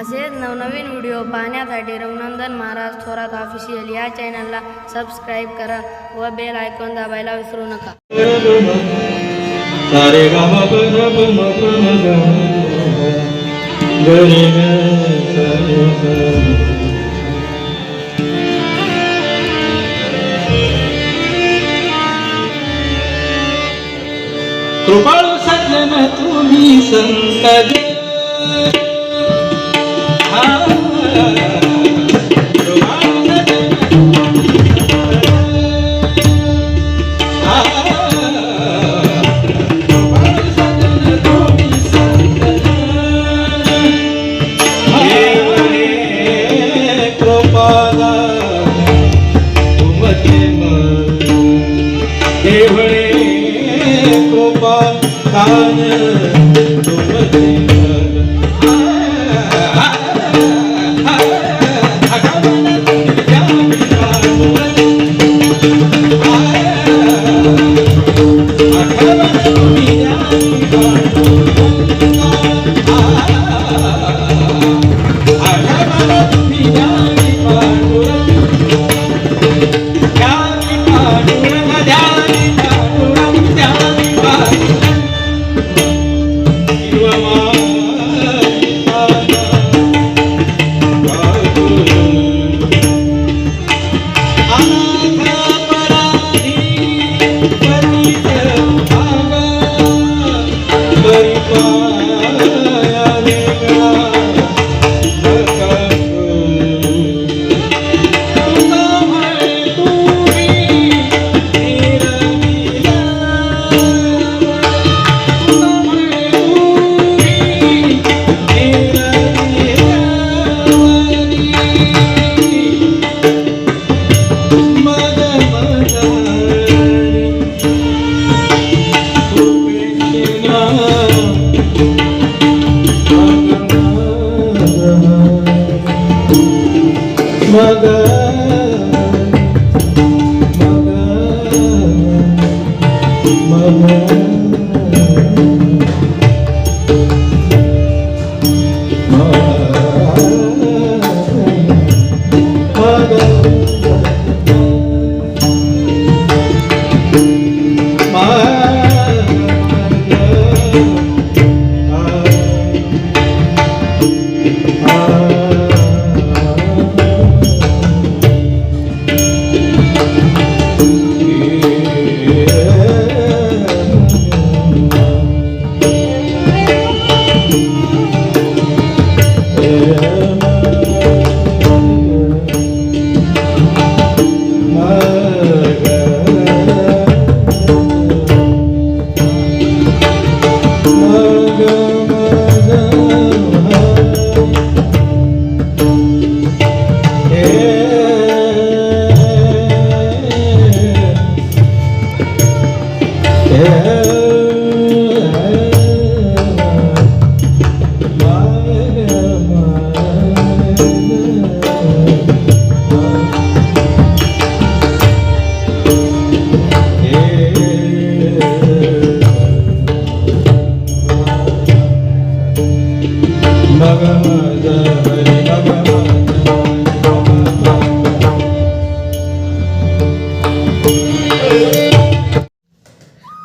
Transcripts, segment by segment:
असेच नवनवीन व्हिडिओ पाहण्यासाठी रघुनंदन महाराज थोरात ऑफिशियल या चॅनलला सबस्क्राईब करा व बेल आयकॉन दाबायला विसरू नका. सारे गा मा प ध प म प म ग ग रे ग सा रे सा. कृपाळू सज्जन तुम्ही संत कृपा दान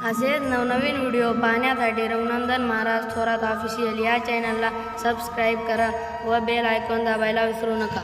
असेच नवनवीन व्हिडिओ पाहण्यासाठी रघुनंदन महाराज थोरात ऑफिशियल या चॅनलला सबस्क्राईब करा व बेल आयकॉन दाबायला विसरू नका.